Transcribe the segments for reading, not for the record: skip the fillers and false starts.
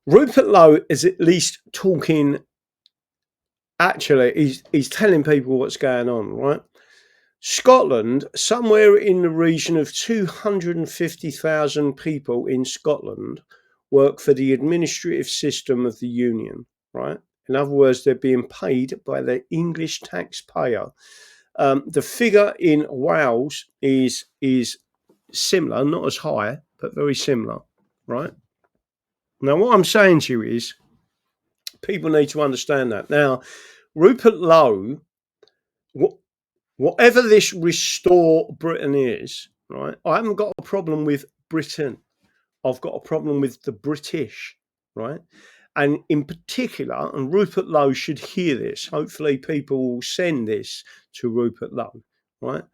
Rupert Lowe is at least talking. Actually, he's telling people what's going on, right? Scotland, somewhere in the region of 250,000 people in Scotland work for the administrative system of the Union, right? In other words, they're being paid by the English taxpayer. The figure in Wales is similar, not as high, but very similar, right? Now, what I'm saying to you is people need to understand that. Now, Rupert Lowe, whatever this restore Britain is, right? I haven't got a problem with Britain. I've got a problem with the British, right? And in particular, and Rupert Lowe should hear this. Hopefully, people will send this to Rupert Lowe, right?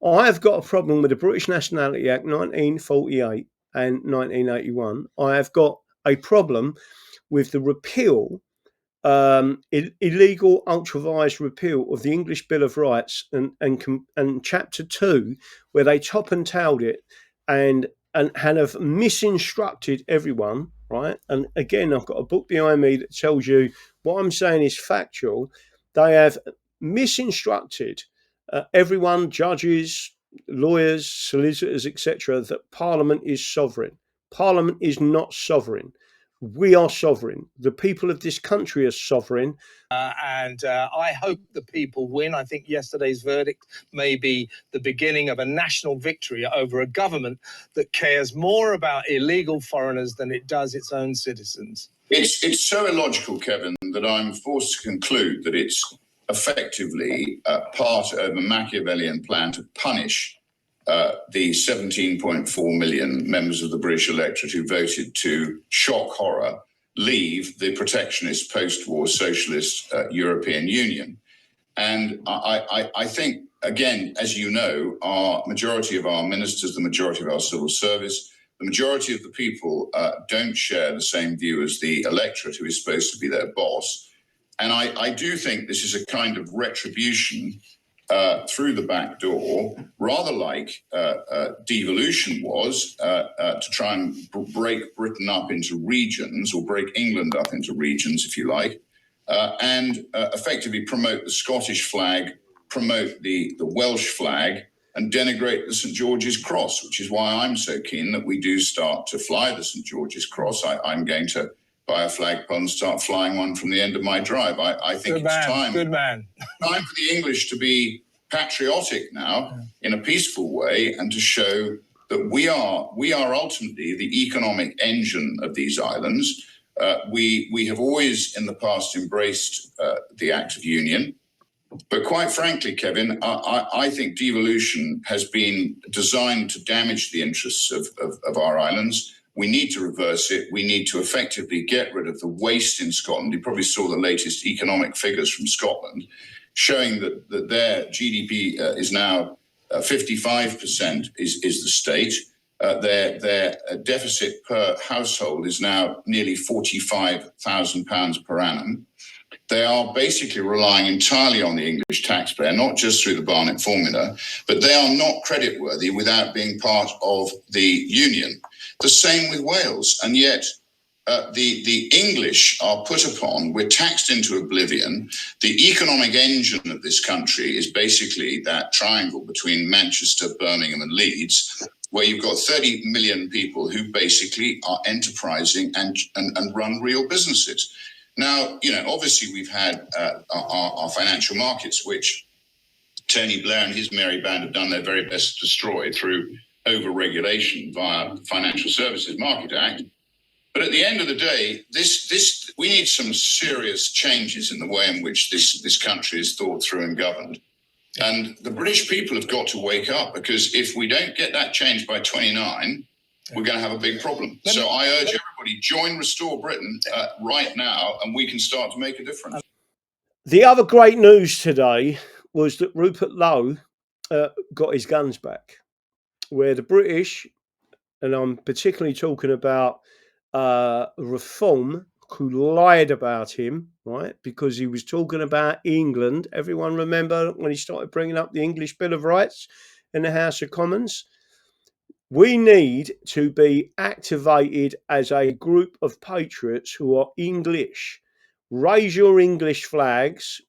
I have got a problem with the British Nationality Act 1948 and 1981. I have got a problem with the repeal, illegal ultra-vires repeal of the English Bill of Rights and Chapter 2, where they top and tailed it and have misinstructed everyone, right? And again, I've got a book behind me that tells you what I'm saying is factual. They have misinstructed everyone, judges, lawyers, solicitors, etc., that Parliament is sovereign. Parliament is not sovereign. We are sovereign. The people of this country are sovereign. And I hope the people win. I think yesterday's verdict may be the beginning of a national victory over a government that cares more about illegal foreigners than it does its own citizens. It's so illogical, Kevin, that I'm forced to conclude that it's effectively part of a Machiavellian plan to punish the 17.4 million members of the British electorate who voted to, shock horror, leave the protectionist post-war socialist European Union. And I think, again, as you know, our majority of our ministers, the majority of our civil service, the majority of the people don't share the same view as the electorate who is supposed to be their boss. And I do think this is a kind of retribution through the back door, rather like devolution was, to try and break Britain up into regions, or break England up into regions, if you like, and effectively promote the Scottish flag, promote the Welsh flag, and denigrate the St. George's Cross, which is why I'm so keen that we do start to fly the St. George's Cross. I'm going to buy a flagpole and start flying one from the end of my drive. I think it's time for the English to be patriotic now in a peaceful way, and to show that we are ultimately the economic engine of these islands. We have always in the past embraced the Act of Union. But quite frankly, Kevin, I think devolution has been designed to damage the interests of our islands. We need to reverse it. We need to effectively get rid of the waste in Scotland. You probably saw the latest economic figures from Scotland showing that their GDP is now 55% is the state. Their deficit per household is now nearly £45,000 per annum. They are basically relying entirely on the English taxpayer, not just through the Barnett formula, but they are not creditworthy without being part of the union. The same with Wales. And yet the English are put upon, we're taxed into oblivion. The economic engine of this country is basically that triangle between Manchester, Birmingham and Leeds, where you've got 30 million people who basically are enterprising and run real businesses. Now, obviously we've had our financial markets, which Tony Blair and his merry band have done their very best to destroy through over-regulation via the Financial Services Market Act. But at the end of the day, we need some serious changes in the way in which this country is thought through and governed. And the British people have got to wake up, because if we don't get that change by 29, we're going to have a big problem. So I urge everybody, join Restore Britain right now, and we can start to make a difference. The other great news today was that Rupert Lowe got his guns back, where the British, and I'm particularly talking about Reform, who lied about him, right? Because he was talking about England. Everyone remember when he started bringing up the English Bill of Rights in the House of Commons? We need to be activated as a group of patriots who are English. Raise your English flags